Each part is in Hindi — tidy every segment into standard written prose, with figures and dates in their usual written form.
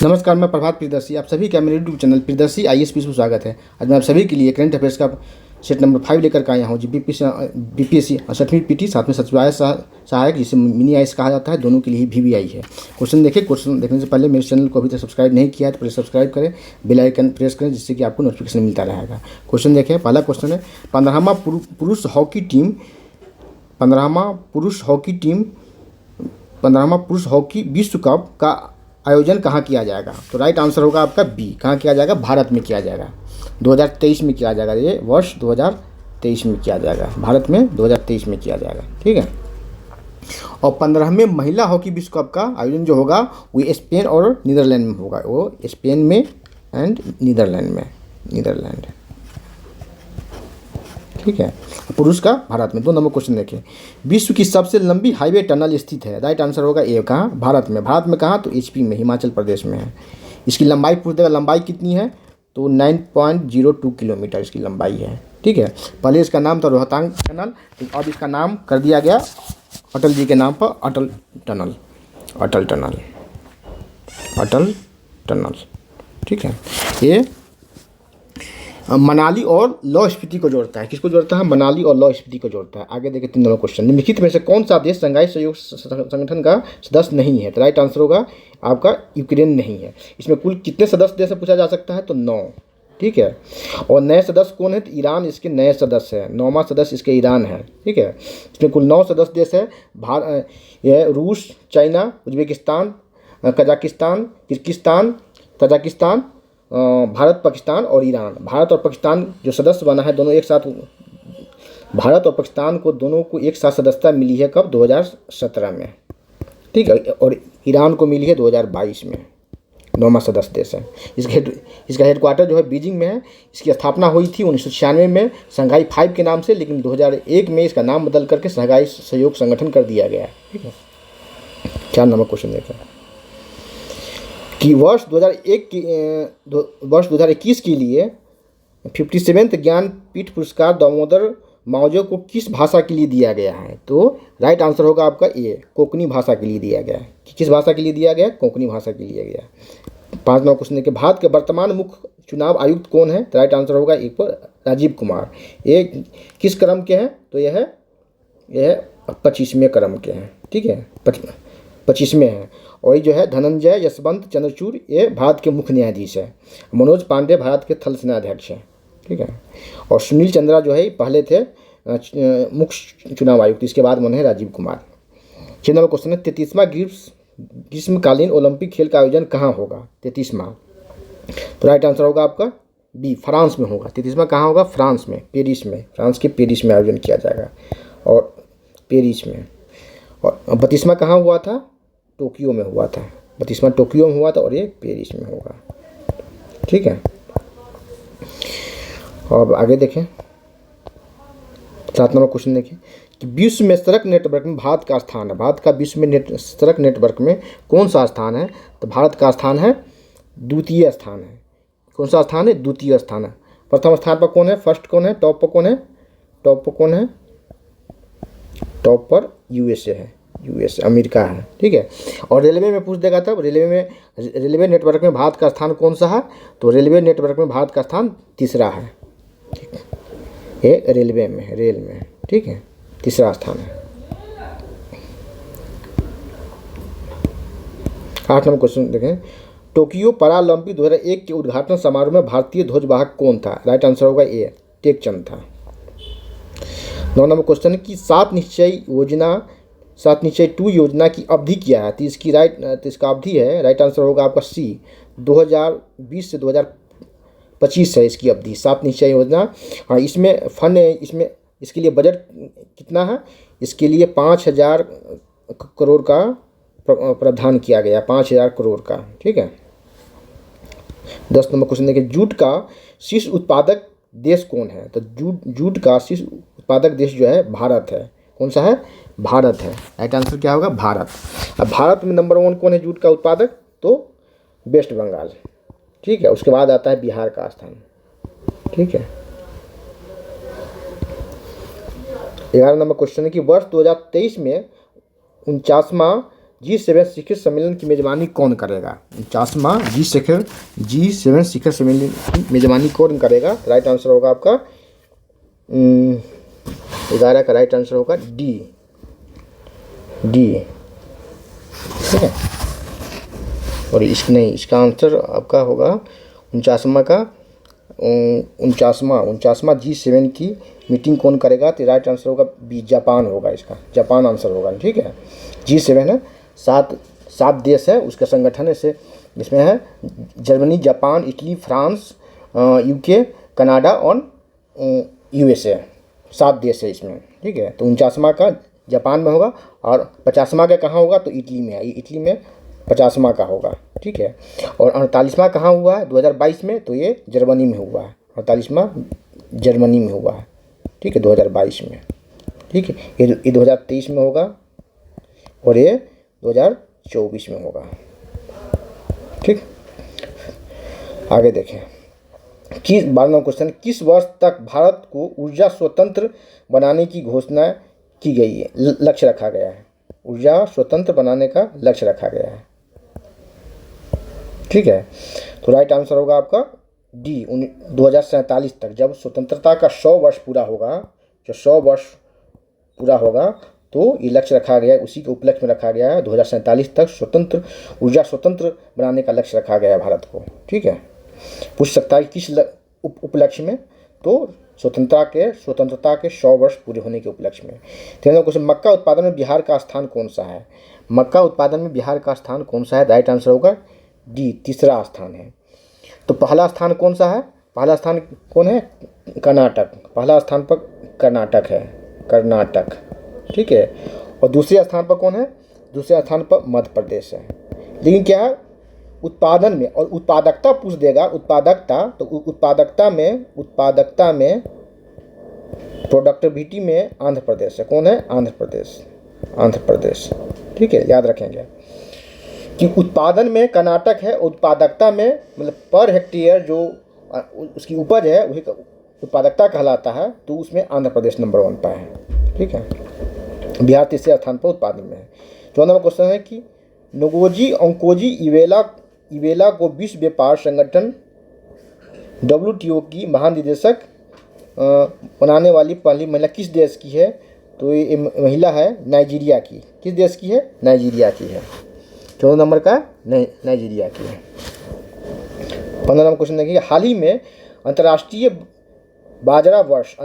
नमस्कार, मैं प्रभात प्रियदर्शी। आप सभी का मेरे यूट्यूब चैनल प्रियदर्शी IAS में स्वागत है। आज मैं आप सभी के लिए करंट अफेयर्स का सेट नंबर 5 लेकर के आया हूँ। जी BPSC 60वीं PT साथ में सचिवालय सहायक, जिसे मिनी IAS कहा जाता है, दोनों के लिए VVI है। क्वेश्चन देखिए। क्वेश्चन देखने से पहले मेरे चैनल को अभी तक सब्सक्राइब नहीं किया है तो पहले सब्सक्राइब करें, बेल आइकन प्रेस करें, जिससे कि आपको नोटिफिकेशन मिलता रहेगा। क्वेश्चन देखें। पहला क्वेश्चन है, 15वां पुरुष हॉकी विश्व कप का आयोजन कहाँ किया जाएगा? तो राइट आंसर होगा आपका बी। कहाँ किया जाएगा? भारत में किया जाएगा। 2023 में किया जाएगा। ये वर्ष 2023 में किया जाएगा। भारत में 2023 में किया जाएगा। ठीक है। और 15वें महिला हॉकी विश्व कप का आयोजन जो होगा वो स्पेन और नीदरलैंड में होगा। वो स्पेन में एंड नीदरलैंड। ठीक है। पुरुष का भारत में। 2 नंबर क्वेश्चन देखिए। विश्व की सबसे लंबी हाईवे टनल स्थित है? राइट आंसर होगा ए। कहाँ? भारत में। भारत में कहाँ? तो HP में, हिमाचल प्रदेश में है। इसकी लंबाई पूछ देगा, लंबाई कितनी है? तो 9.02 किलोमीटर इसकी लंबाई है। ठीक है। पहले इसका नाम था रोहतांग टनल, तो अब इसका नाम कर दिया गया अटल जी के नाम पर, अटल टनल। ठीक है। ये मनाली और लाहौल स्पीति को जोड़ता है। किसको जोड़ता है? मनाली और लाहौल स्पीति को जोड़ता है। आगे देखिए 3 नंबर क्वेश्चन। निम्नलिखित में से कौन सा देश शंघाई सहयोग संगठन का सदस्य नहीं है? तो राइट आंसर होगा आपका यूक्रेन नहीं है। इसमें कुल कितने सदस्य देश से पूछा जा सकता है? तो 9। ठीक है। और नए सदस्य कौन है? तो ईरान इसके नए सदस्य है। 9वां सदस्य इसके ईरान है। ठीक है। इसमें कुल 9 सदस्य देश है। यह रूस, China, Uzbekistan, Kazakhstan, Kyrgyzstan, Tajikistan, Bharat, Pakistan और ईरान। भारत और पाकिस्तान जो सदस्य बना है, दोनों एक साथ, भारत और पाकिस्तान को दोनों को एक साथ सदस्यता मिली है। कब? 2017 में। ठीक है। और ईरान को मिली है 2022 में। 9वां सदस्य देश है। इसका हेडक्वार्टर जो है बीजिंग में है। इसकी स्थापना हुई थी 1996 में शंघाई 5 के नाम से, लेकिन 2001 में इसका नाम बदल करके शंघाई सहयोग संगठन कर दिया गया है। ठीक है। 4 नंबर क्वेश्चन देखें कि वर्ष 2021 के लिए 57वें ज्ञानपीठ पुरस्कार दामोदर मावजो को किस भाषा के लिए दिया गया है? तो राइट आंसर होगा आपका ए। कोंकणी भाषा के लिए दिया गया है। किस भाषा के लिए दिया गया? कोंकणी भाषा के लिए गया। 5 नंबर क्वेश्चन देखिए। भारत के वर्तमान मुख्य चुनाव आयुक्त कौन है? तो राइट आंसर होगा ए पर राजीव कुमार। ये किस क्रम के हैं? तो यह 25वें क्रम के हैं। ठीक है। 25वें हैं। और ये जो है धनंजय यशवंत चंद्रचूड़, ये भारत के मुख्य न्यायाधीश है। मनोज पांडे भारत के थल सेनाध्यक्ष हैं। ठीक है। और सुनील चंद्रा जो है पहले थे मुख्य चुनाव आयुक्त, इसके बाद बने राजीव कुमार। 6 नंबर क्वेश्चन है, 33वां ग्रीष्मकालीन ओलंपिक खेल का आयोजन कहाँ होगा? 33वां। तो राइट आंसर होगा आपका बी, फ्रांस में होगा। 33वां कहाँ होगा? फ्रांस में, पेरिस में। फ्रांस के पेरिस में आयोजन किया जाएगा। और पेरिस में। और 32वां कहाँ हुआ था? टोक्यो में हुआ था। 32वां टोक्यो में हुआ था और ये पेरिस में होगा। ठीक है। और आगे देखें 7 नंबर क्वेश्चन देखें कि विश्व में सड़क नेटवर्क में भारत का स्थान है। भारत का विश्व में सड़क नेटवर्क में कौन सा स्थान है? तो भारत का स्थान है द्वितीय स्थान है। कौन सा स्थान है? द्वितीय स्थान है। प्रथम स्थान पर कौन है? फर्स्ट कौन है? टॉप पर कौन है? टॉप पर USA है। US अमेरिका है। ठीक है। और रेलवे में पूछ देगा तब रेलवे नेटवर्क में भारत का स्थान कौन सा है? तो रेलवे नेटवर्क में भारत का स्थान तीसरा है। ठीक है। ये रेल में। ठीक है। तीसरा स्थान है। 8 नंबर क्वेश्चन देखें। टोक्यो पैरालंपिक 2001 के उद्घाटन समारोह में भारतीय ध्वजवाहक कौन था? राइट आंसर होगा ए, टेकचंद था। 9 नंबर क्वेश्चन की 7 निश्चय 2 योजना की अवधि क्या है? तो इसका अवधि है, राइट आंसर होगा आपका सी, 2020 से 2025 है इसकी अवधि। 7 निश्चय योजना। हाँ, इसमें फंड, इसके लिए बजट कितना है? इसके लिए 5,000 करोड़ का प्रावधान किया गया। 5,000 करोड़ का। ठीक है। 10 नंबर क्वेश्चन देखिए। जूट का शीर्ष उत्पादक देश कौन है? तो जूट का शीर्ष उत्पादक देश जो है भारत है। कौन सा है? भारत है। राइट आंसर क्या होगा? भारत। अब भारत में नंबर 1 कौन है जूट का उत्पादक? तो वेस्ट बंगाल। ठीक है। उसके बाद आता है बिहार का स्थान। ठीक है। 11 नंबर क्वेश्चन है कि वर्ष 2023 में 49वां G7 शिखर सम्मेलन की मेजबानी कौन करेगा? 49वां G7 शिखर सम्मेलन की मेजबानी कौन करेगा? राइट आंसर होगा आपका 11 का राइट आंसर होगा डी। ठीक है, और इसका आंसर आपका होगा 49वां G7 की मीटिंग कौन करेगा? तो राइट आंसर होगा बी, जापान होगा। इसका जापान आंसर होगा। ठीक है, G7 है, सात देश है उसका संगठन है। इसमें है Germany, Japan, Italy, France, UK, Canada और USA, 7 देश है इसमें। ठीक है, तो 49वां का जापान में होगा और 50वां का कहाँ होगा? तो इटली में है। इटली में 50वां का होगा। ठीक है, और 48वां कहाँ हुआ है? 2022 में, तो ये जर्मनी में हुआ है। 48वां जर्मनी में हुआ है। ठीक है, 2022 में। ठीक है, ये 2023 में होगा और ये 2024 में होगा। ठीक, आगे देखें। 12वां क्वेश्चन, किस वर्ष तक भारत को ऊर्जा स्वतंत्र बनाने की घोषणा की गई है, लक्ष्य रखा गया है? ऊर्जा स्वतंत्र बनाने का लक्ष्य रखा गया है। ठीक है, तो राइट आंसर होगा आपका डी, 2047 तक। जब स्वतंत्रता का 100 वर्ष पूरा होगा, जो 100 वर्ष पूरा होगा, तो ये लक्ष्य रखा गया है, उसी के उपलक्ष्य में रखा गया है। 2047 तक ऊर्जा स्वतंत्र बनाने का लक्ष्य रखा गया है भारत को। ठीक है, पूछ सकता है किस उपलक्ष्य में? तो स्वतंत्रता के 100 वर्ष पूरे होने के उपलक्ष्य में। 13वां क्वेश्चन, मक्का उत्पादन में बिहार का स्थान कौन सा है? मक्का उत्पादन में बिहार का स्थान कौन सा है? राइट आंसर होगा डी, तीसरा स्थान है। तो पहला स्थान कौन सा है? पहला स्थान कौन है? कर्नाटक। पहला स्थान पर कर्नाटक है, कर्नाटक। ठीक है, और दूसरे स्थान पर कौन है? दूसरे स्थान पर मध्य प्रदेश है। लेकिन क्या है, उत्पादन में और उत्पादकता पूछ देगा, उत्पादकता, तो उत्पादकता में प्रोडक्टिविटी में आंध्र प्रदेश है। कौन है? आंध्र प्रदेश। ठीक है, याद रखेंगे कि उत्पादन में कर्नाटक है, उत्पादकता में मतलब पर हेक्टेयर जो उसकी उपज है वही उत्पादकता कहलाता है, तो उसमें आंध्र प्रदेश नंबर 1 पर है। ठीक है, बिहार तीसरे स्थान पर उत्पादन में है। 14वां क्वेश्चन है कि नोगोजी ओंकोजी इवेला को विश्व व्यापार संगठन WTO की महानिदेशक बनाने वाली पहली महिला किस देश की है? तो ये महिला है नाइजीरिया की। किस देश की है? नाइजीरिया की है। 14 नंबर का नाइजीरिया की है। 15वां क्वेश्चन देखिए, हाल ही में अंतर्राष्ट्रीय बाजरा वर्ष,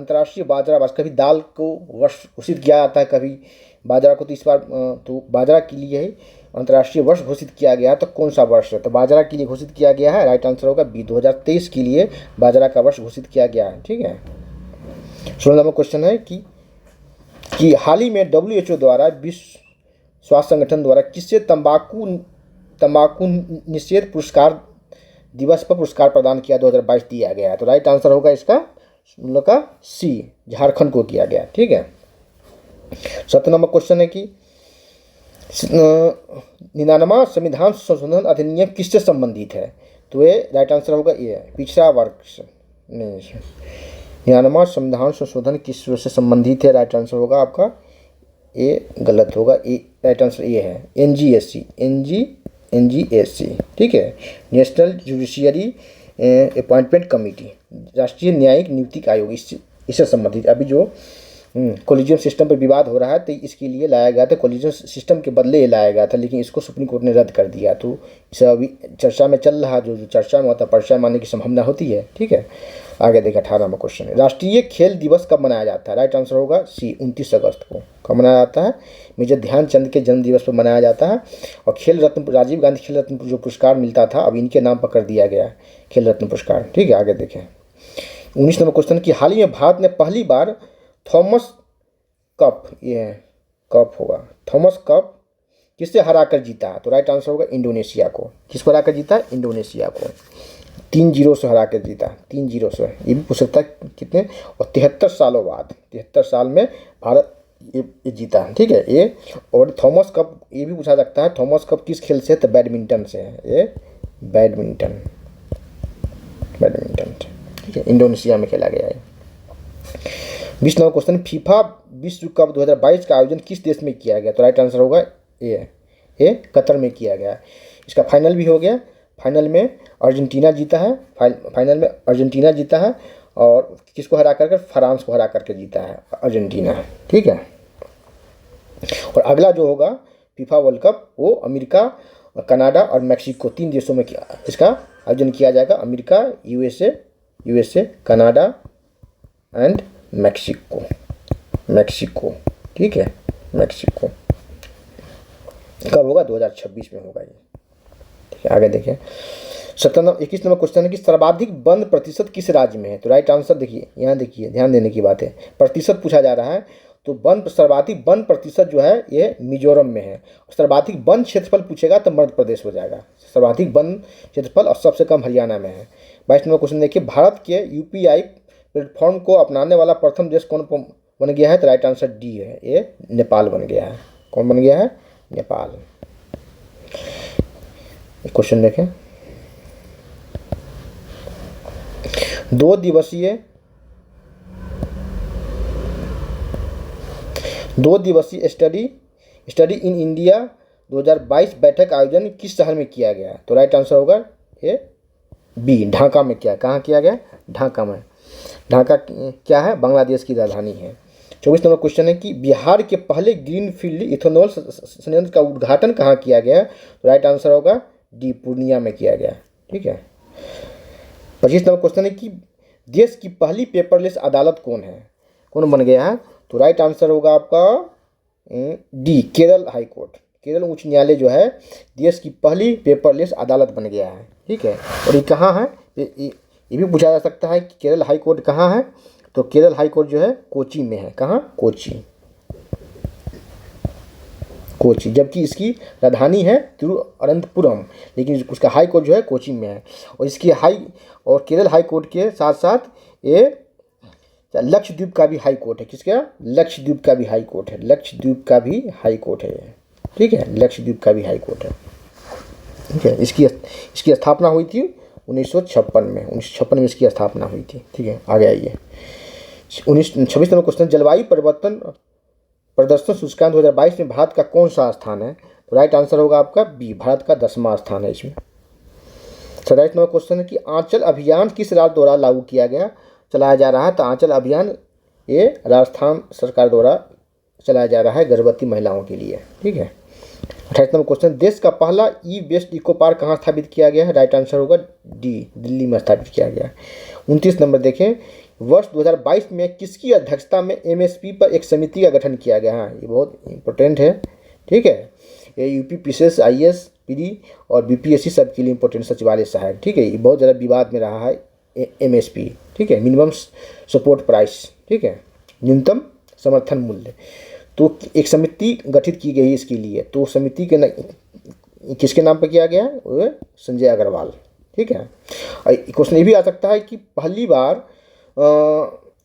कभी दाल को वर्ष घोषित किया जाता है, कभी बाजरा को। तो इस बार तो बाजरा के लिए ही अंतर्राष्ट्रीय वर्ष घोषित किया गया है। तो कौन सा वर्ष है? तो बाजरा के लिए घोषित किया गया है। राइट आंसर होगा बी, 2023 के लिए बाजरा का वर्ष घोषित किया गया है। ठीक है, 16वां क्वेश्चन है कि हाल ही में WHO द्वारा, विश्व स्वास्थ्य संगठन द्वारा किससे तंबाकू निषेध पुरस्कार दिवस पर पुरस्कार प्रदान किया 2022 दिया गया है? तो राइट आंसर होगा इसका सी, झारखंड को किया गया। ठीक है, 17 नंबर क्वेश्चन है कि 99वां संविधान संशोधन अधिनियम किससे संबंधित है? तो ये राइट आंसर होगा ये, पिछड़ा वर्ग से। नहीं, 99वां संविधान संशोधन किस से संबंधित है? राइट आंसर होगा आपका ए, गलत होगा। ए, राइट आंसर ये है NGSC। ठीक है, नेशनल जुडिशियरी अपॉइंटमेंट कमेटी, राष्ट्रीय न्यायिक नियुक्ति आयोग, इससे संबंधित। अभी जो कोलिजियम सिस्टम पर विवाद हो रहा है, तो इसके लिए लाया गया था, कोलिजियम सिस्टम के बदले ये लाया गया था, लेकिन इसको सुप्रीम कोर्ट ने रद्द कर दिया। तो इसे अभी चर्चा में चल रहा, जो चर्चा में होता है पर्चा मानने की संभावना होती है। ठीक है, आगे देखा 18वां क्वेश्चन है, राष्ट्रीय खेल दिवस कब मनाया जाता है? राइट आंसर होगा सी, 29 अगस्त को। कब मनाया जाता है? मेजर ध्यानचंद के जन्म दिवस पर मनाया जाता है। और खेल रत्न, राजीव गांधी खेल रत्न जो पुरस्कार मिलता था, अब इनके नाम पर कर दिया गया खेल रत्न पुरस्कार। ठीक है, आगे देखें 19 नंबर क्वेश्चन की हाल ही में भारत ने पहली बार थॉमस कप, ये है कप होगा, थॉमस कप किससे हराकर जीता है? तो राइट आंसर होगा इंडोनेशिया को। किसको हराकर जीता? इंडोनेशिया को। 3-0 से हरा कर जीता, 3-0 से। ये भी पूछ सकता है कितने, और 73 सालों बाद, 73 साल में भारत ये जीता। ठीक है, ये और थॉमस कप ये भी पूछा सकता है, थॉमस कप किस खेल से? तो बैडमिंटन से है ये, बैडमिंटन। ठीक है, इंडोनेशिया में खेला गया है। 20 क्वेश्चन, फीफा विश्व कप 2022 का आयोजन किस देश में किया गया? तो राइट आंसर होगा ये, ये कतर में किया गया। इसका फाइनल भी हो गया। फाइनल में अर्जेंटीना जीता है, फाइनल में अर्जेंटीना जीता है और किसको हरा करके, फ्रांस को हरा करके जीता है अर्जेंटीना। ठीक है। और अगला जो होगा फीफा वर्ल्ड कप वो अमेरिका, कनाडा और मैक्सिको 3 देशों में इसका आयोजन किया जाएगा। America, USA, Canada and Mexico. ठीक है, मैक्सिको। कब होगा? 2026 में होगा ये। ठीक है, आगे देखिए 21 नंबर क्वेश्चन है कि सर्वाधिक वन प्रतिशत किस राज्य में है? तो राइट आंसर देखिए, यहाँ देखिए, ध्यान देने की बात है, प्रतिशत पूछा जा रहा है। तो सर्वाधिक वन प्रतिशत जो है ये मिजोरम में है। सर्वाधिक वन क्षेत्रफल पूछेगा तो मध्य प्रदेश हो जाएगा। सर्वाधिक वन क्षेत्रफल और सबसे कम हरियाणा में है। 22 नंबर क्वेश्चन देखिए, भारत के यूपीआई प्लेटफॉर्म को अपनाने वाला प्रथम देश कौन बन गया है? तो राइट आंसर डी है, ये नेपाल बन गया है। कौन बन गया है? नेपाल। क्वेश्चन देखें, 2 दिवसीय स्टडी इन इंडिया 2022 बैठक आयोजन किस शहर में किया गया? तो राइट आंसर होगा ये बी, ढाका में किया। कहाँ किया गया? ढाका में। ढाका क्या है? बांग्लादेश की राजधानी है। 24 नंबर क्वेश्चन है कि बिहार के पहले ग्रीनफील्ड इथेनॉल संयंत्र का उद्घाटन कहाँ किया गया? तो राइट आंसर होगा डी, पूर्णिया में किया गया। ठीक है। 25 नंबर क्वेश्चन है कि देश की पहली पेपरलेस अदालत कौन बन गया है? तो राइट आंसर होगा आपका D, Kerala high court. Kerala उच्च न्यायालय जो है देश की पहली पेपरलेस अदालत बन गया है। ठीक है। और ये कहाँ है? ये भी पूछा जा सकता है कि केरल हाई कोर्ट कहाँ है? तो केरल हाई कोर्ट जो है कोची में है। कहाँ? कोची, जबकि इसकी राजधानी है तिरुवनंतपुरम, लेकिन उसका हाई कोर्ट जो है कोची में है। और इसकी और केरल हाई कोर्ट के साथ साथ ये लक्षद्वीप का भी हाई कोर्ट है। किसका? लक्षद्वीप का भी हाई कोर्ट है। लक्षद्वीप का भी हाई कोर्ट है ये। ठीक है, लक्षद्वीप का भी हाई कोर्ट है। ठीक है। इसकी स्थापना हुई थी 1956 में। 1956 में इसकी स्थापना हुई थी। ठीक है, आगे आइए। 26 नंबर क्वेश्चन, जलवायु परिवर्तन प्रदर्शन सूचकांक 2022 में भारत का कौन सा स्थान है? तो राइट आंसर होगा आपका बी, भारत का 10वां स्थान है इसमें। 27 नंबर क्वेश्चन है कि आंचल अभियान किस राज्य द्वारा लागू किया गया, चलाया जा रहा है? तो आंचल अभियान ये राजस्थान सरकार द्वारा चलाया जा रहा है गर्भवती महिलाओं के लिए। ठीक है। 28 नंबर क्वेश्चन, देश का पहला ई वेस्ट इको पार्क कहाँ स्थापित किया गया है? राइट आंसर होगा डी, दिल्ली में स्थापित किया गया। 29 नंबर देखें, वर्ष 2022 में किसकी अध्यक्षता में एमएसपी पर एक समिति का गठन किया गया? हाँ, ये बहुत इंपॉर्टेंट है। ठीक है, ये यूपी पीसीएस, आईएएस, पीडी और बीपीएससी सबके लिए इंपॉर्टेंट सचिवालय सहायक। ठीक है, ये बहुत ज़्यादा विवाद में रहा है एमएसपी। ठीक है, मिनिमम सपोर्ट प्राइस। ठीक है, न्यूनतम समर्थन मूल्य। तो एक समिति गठित की गई इसके लिए। तो समिति के किसके नाम पर किया गया? वो संजय अग्रवाल। ठीक है। क्वेश्चन ये भी आ सकता है कि पहली बार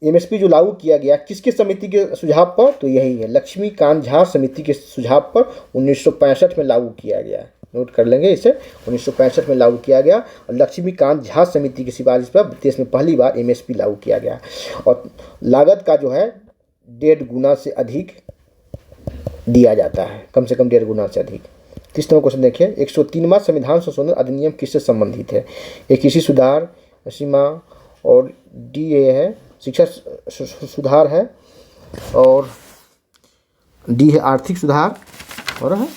एमएसपी जो लागू किया गया किसके समिति के सुझाव पर? तो यही है, लक्ष्मीकांत झा समिति के सुझाव पर 1965 में लागू किया गया। नोट कर लेंगे इसे, 1965 में लागू किया गया और लक्ष्मीकांत झा समिति की सिफारिश पर देश में पहली बार एमएसपी लागू किया गया। और लागत का जो है 1.5 गुना से अधिक दिया जाता है, कम से कम 1.5 गुना से अधिक। 30 नंबर क्वेश्चन देखिए, 103वां संविधान संशोधन अधिनियम किससे संबंधित है? ये कृषि सुधार, सीमा और डी ए है शिक्षा सुधार है और डी है आर्थिक सुधार और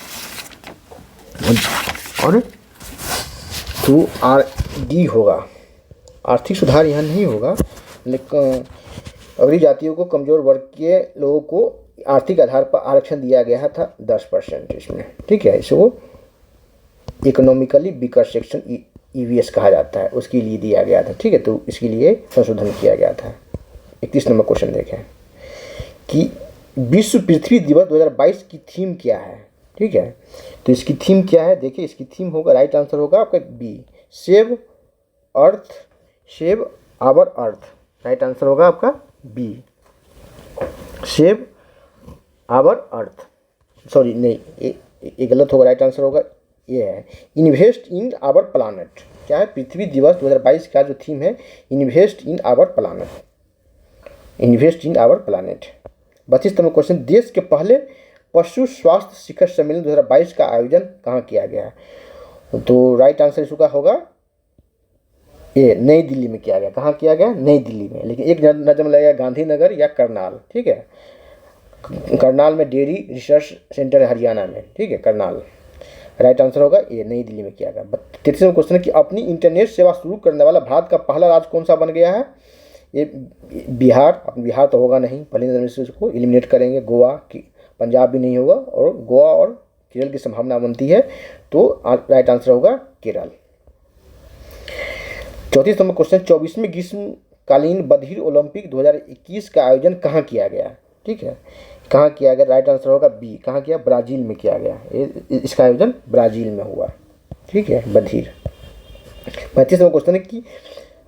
तो आर डी होगा। आर्थिक सुधार यहाँ नहीं होगा, लेकिन अगली जातियों को, कमज़ोर वर्ग के लोगों को आर्थिक आधार पर आरक्षण दिया गया था 10% इसमें। ठीक है, इसको इकोनॉमिकली वीकर सेक्शन ईवीएस कहा जाता है, उसके लिए दिया गया था। ठीक है, तो इसके लिए संशोधन किया गया था। 31 नंबर क्वेश्चन देखें कि विश्व पृथ्वी दिवस 2022 की थीम क्या है? ठीक है, तो इसकी थीम क्या है? देखिए, इसकी थीम होगा, राइट आंसर होगा आपका B, save our earth. Right answer होगा आपका B, save our earth. Sorry नहीं, ये गलत होगा, राइट आंसर होगा ये है, इन्वेस्ट इन आवर प्लानट। क्या है? पृथ्वी दिवस 2022 का जो थीम है, invest in our planet, invest in our planet. 32 number question, देश के पहले पशु स्वास्थ्य शिखर सम्मेलन 2022 का आयोजन कहाँ किया गया है? तो राइट आंसर इसका होगा ये नई दिल्ली में किया गया। कहाँ किया गया? नई दिल्ली में। लेकिन एक नजर में लगेगा गांधीनगर या करनाल। ठीक है, करनाल में डेयरी रिसर्च सेंटर है हरियाणा में। ठीक है, करनाल। राइट आंसर होगा ये नई दिल्ली में किया गया। 33वां क्वेश्चन है कि अपनी इंटरनेट सेवा शुरू करने वाला भारत का पहला राज्य कौन सा बन गया है? ये बिहार। अब बिहार तो होगा नहीं, पहले नजर में से उसको एलिमिनेट करेंगे। गोवा की, पंजाब भी नहीं होगा, और गोवा और केरल की संभावना बनती है, तो राइट आंसर होगा केरल। 34 नंबर क्वेश्चन, 24वें ग्रीष्मकालीन बधिर ओलंपिक 2021 का आयोजन कहाँ किया गया? ठीक है, कहाँ किया गया? राइट आंसर होगा बी। कहाँ किया? ब्राज़ील में किया गया। इसका आयोजन ब्राज़ील में हुआ। ठीक है, बधिर। 35 नंबर क्वेश्चन है कि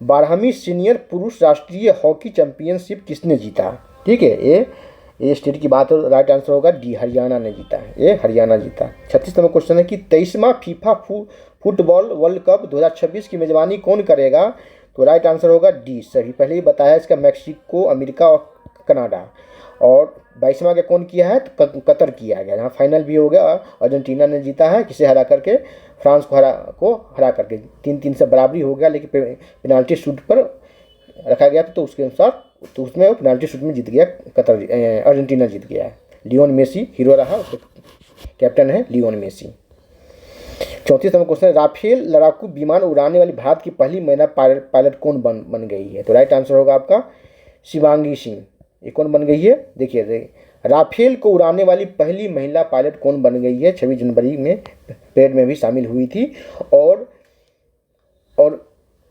12वीं सीनियर पुरुष राष्ट्रीय हॉकी चैंपियनशिप किसने जीता? ठीक है, ये स्टेट की बात हो, राइट आंसर होगा डी, हरियाणा ने जीता। ये हरियाणा जीता। 36 नंबर क्वेश्चन है कि 23वां फीफा फुटबॉल वर्ल्ड कप 2026 की मेजबानी कौन करेगा? तो राइट आंसर होगा डी, सभी पहले ही बताया इसका, मैक्सिको, अमेरिका और कनाडा। और 22वां का कौन किया है? तो कतर किया गया, जहाँ फाइनल भी हो गया। अर्जेंटीना ने जीता है, किसे हरा करके? फ्रांस को हरा करके 3-3 से बराबरी हो गया, लेकिन पेनाल्टी शूट पर रखा गया था, तो उसके अनुसार तो उसमें वो पेनाल्टी शूट में जीत गया कतर, अर्जेंटीना जीत गया है। लियोन मेसी हीरो रहा, उसके कैप्टन है Lionel Messi. 34 number question, Rafale लड़ाकू विमान उड़ाने वाली भारत की पहली महिला पायलट कौन बन गई है? तो राइट आंसर होगा आपका शिवांगी सिंह। ये कौन बन गई है? देखिए, राफेल को उड़ाने वाली पहली महिला पायलट कौन बन गई है? 26 जनवरी में परेड में भी शामिल हुई थी। और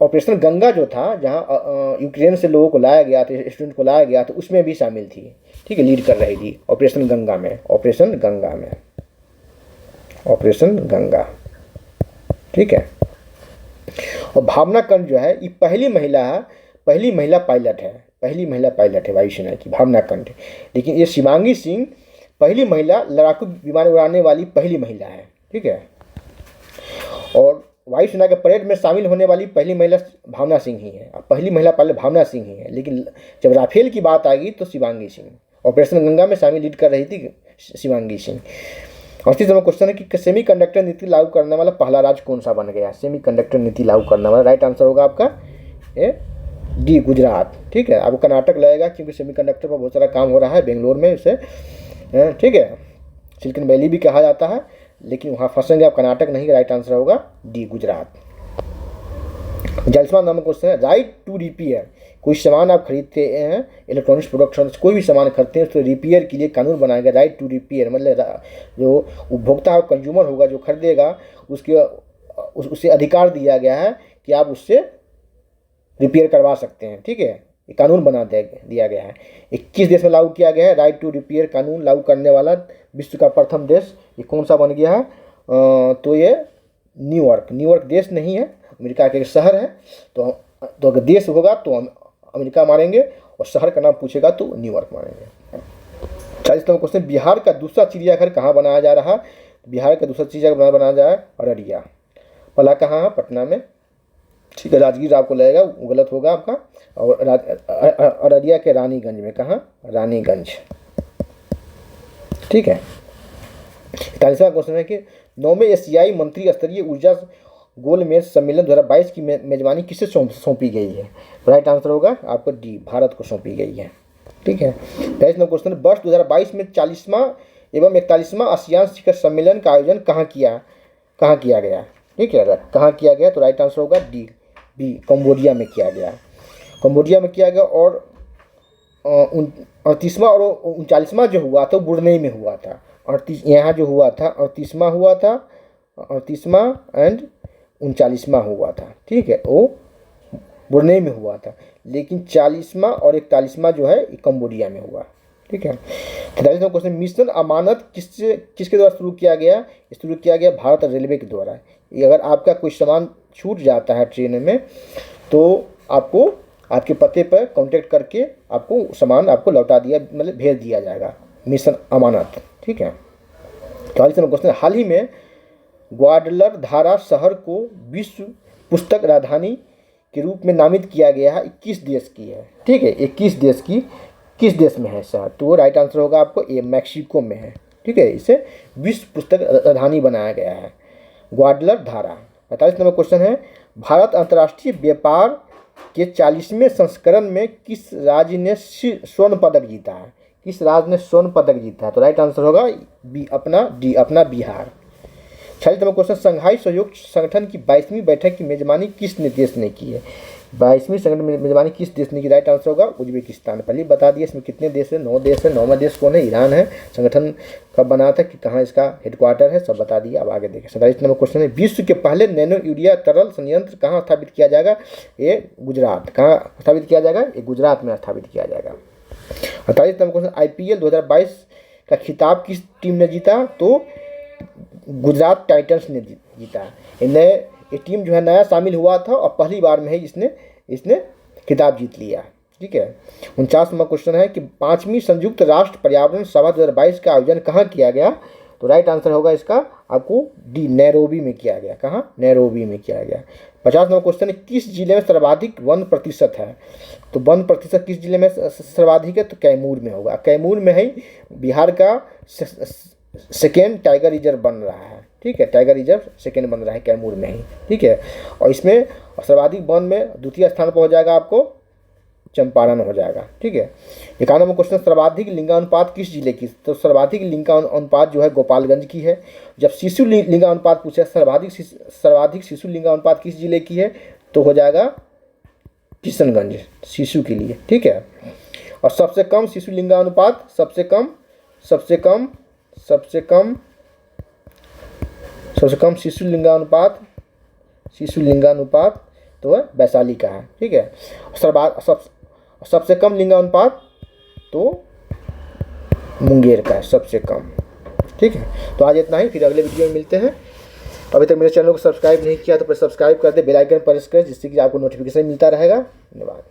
ऑपरेशन गंगा जो था, जहाँ यूक्रेन से लोगों को लाया गया था, स्टूडेंट को लाया गया था, उसमें भी शामिल थी। ठीक है, लीड कर रही थी ऑपरेशन गंगा में। ऑपरेशन गंगा। ठीक है, और भावना कंठ जो है, ये पहली महिला पायलट है वायुसेना की, भावना कंठ। लेकिन ये शिवांगी सिंह पहली महिला लड़ाकू विमान उड़ाने वाली पहली महिला है। ठीक है, और वायुसेना के परेड में शामिल होने वाली पहली महिला भावना सिंह ही है। पहली महिला पायलट भावना सिंह ही है, लेकिन जब राफेल की बात आ गई तो शिवांगी सिंह। ऑपरेशन गंगा में शामिल लीड कर रही थी शिवांगी सिंह। और 30 नंबर क्वेश्चन है कि सेमीकंडक्टर नीति लागू करने वाला पहला राज्य कौन सा बन गया? सेमीकंडक्टर नीति लागू करने वाला, राइट आंसर होगा आपका डी, गुजरात। ठीक है, आपको कर्नाटक लगेगा, क्योंकि सेमीकंडक्टर पर बहुत सारा काम हो रहा है बेंगलोर में उसे। ठीक है, सिलिकॉन वैली भी कहा जाता है, लेकिन वहाँ फंसेंगे आप, कर्नाटक नहीं। राइट आंसर होगा डी, गुजरात। 40वां नंबर क्वेश्चन है, राइट टू रिपेयर। कोई सामान आप खरीदते हैं, इलेक्ट्रॉनिक्स प्रोडक्ट्स, कोई भी सामान खरीदते हैं, तो रिपेयर के लिए कानून बनाया गया, राइट टू रिपेयर। मतलब जो उपभोक्ता और कंज्यूमर होगा, जो खरीदेगा, उसे अधिकार दिया गया है कि आप उससे रिपेयर करवा सकते हैं। ठीक है, ये कानून बना दिया गया है। 21 देश में लागू किया गया है राइट टू रिपेयर कानून। लागू करने वाला विश्व का प्रथम देश ये कौन सा बन गया है? तो ये न्यूयॉर्क देश नहीं है, अमेरिका के एक शहर है। तो अगर देश होगा तो हम अमेरिका मानेंगे, और शहर का नाम पूछेगा तो न्यूयॉर्क मानेंगे। 40 नंबर क्वेश्चन, बिहार का दूसरा चिड़ियाघर कहाँ बनाया जा रहा है? बिहार का दूसरा चिड़ियाघर बनाया जा रहा है अररिया। पहला कहाँ है? पटना में। ठीक है, राजगीर आपको लगेगा, वो गलत होगा आपका। और अररिया के रानीगंज में। कहाँ? रानीगंज। ठीक है। 41वां क्वेश्चन है कि 9वें एशियाई मंत्री स्तरीय ऊर्जा गोलमेज सम्मेलन 2022 की मेजबानी किसे सौंपी गई है? राइट आंसर होगा आपको डी, भारत को सौंपी गई है। ठीक है। 23 नंबर क्वेश्चन, वर्ष 2022 में 40वां एवं 41वां आसियान शिखर सम्मेलन का आयोजन कहाँ किया गया? ठीक है, कहाँ किया गया? तो राइट आंसर होगा डी, बी, कंबोडिया में किया गया। कंबोडिया में किया गया। और 38वां और 39वां जो हुआ था वो बुरनई में हुआ था। 38 यहाँ जो हुआ था 38वां हुआ था, 38वां एंड 39वां हुआ था। ठीक है, वो बुरनई में हुआ था। लेकिन 40वां और 41वां जो है कंबोडिया में हुआ। ठीक है। 43वां क्वेश्चन, मिशन अमानत किसके द्वारा शुरू किया गया? शुरू किया गया भारत रेलवे के द्वारा। अगर आपका कोई सामान छूट जाता है ट्रेन में, तो आपको आपके पते पर कांटेक्ट करके आपको सामान आपको लौटा दिया, मतलब भेज दिया जाएगा। मिशन अमानत। ठीक है। 44वां क्वेश्चन, हाल ही में ग्वाडलधारा शहर को विश्व पुस्तक राजधानी के रूप में नामित किया गया है। 21 देश की है। ठीक है, 21 देश की, किस देश में है शहर? तो वो राइट आंसर होगा आपको ए, मैक्सिको में है। ठीक है, इसे विश्व पुस्तक राजधानी बनाया गया है। ग्वाडलर धारा। 45 नंबर क्वेश्चन है, भारत अंतर्राष्ट्रीय व्यापार के 40वें संस्करण में किस राज्य ने स्वर्ण पदक जीता है? किस राज्य ने स्वर्ण पदक जीता है? तो राइट आंसर होगा अपना बिहार। 46 नंबर क्वेश्चन, संघाई सहयोग संगठन की 22वीं बैठक की मेजबानी किस देश ने की है? 22वीं संगठन में मेजबानी किस देश ने की? राइट आंसर होगा उज्बेकिस्तान। पहले बता दिए इसमें कितने देश है, 9 देश है। 9वां देश कौन है? ईरान है। संगठन कब बना था, कि कहाँ इसका हेडक्वार्टर है, सब बता दिया। अब आगे देखें। 47 नंबर क्वेश्चन है, विश्व के पहले नैनो यूरिया तरल संयंत्र कहाँ स्थापित किया जाएगा? ये गुजरात। कहाँ स्थापित किया जाएगा? ये गुजरात में स्थापित किया जाएगा। 48 नंबर क्वेश्चन, IPL 2022 का खिताब किस टीम ने जीता? तो गुजरात टाइटंस ने जीता। ये टीम जो है नया शामिल हुआ था और पहली बार में ही इसने खिताब जीत लिया। ठीक है। 49 नंबर क्वेश्चन है कि 5वीं संयुक्त राष्ट्र पर्यावरण सभा 2022 का आयोजन कहाँ किया गया? तो राइट आंसर होगा इसका आपको डी, नैरोबी में किया गया। कहाँ? नैरोबी में किया गया। 50 नंबर क्वेश्चन है, किस जिले में सर्वाधिक वन प्रतिशत है? तो वन प्रतिशत किस जिले में सर्वाधिक है? तो कैमूर में होगा। कैमूर में ही बिहार का सेकेंड टाइगर रिजर्व बन रहा है। ठीक है, टाइगर रिजर्व सेकेंड बन रहा है कैमूर में ही। ठीक है, और इसमें सर्वाधिक वन में द्वितीय स्थान पर हो जाएगा आपको चंपारण हो जाएगा। ठीक है। 51 नंबर क्वेश्चन, सर्वाधिक लिंगानुपात किस जिले की? तो सर्वाधिक लिंगानुपात जो है गोपालगंज की है। जब शिशु लिंगानुपात पूछे सर्वाधिक शिशु लिंगानुपात किस जिले की है? तो हो जाएगा किशनगंज शिशु के लिए। ठीक है। और सबसे कम शिशु लिंगानुपात सबसे कम शिशु लिंगानुपात तो है वैशाली का है। ठीक है। सबसे कम लिंगानुपात तो मुंगेर का है सबसे कम। ठीक है। तो आज इतना ही, फिर अगले वीडियो में मिलते हैं। अभी तक मेरे चैनल को सब्सक्राइब नहीं किया तो सब्सक्राइब कर दे, बेल आइकन प्रेस करें जिससे कि आपको नोटिफिकेशन मिलता रहेगा। धन्यवाद।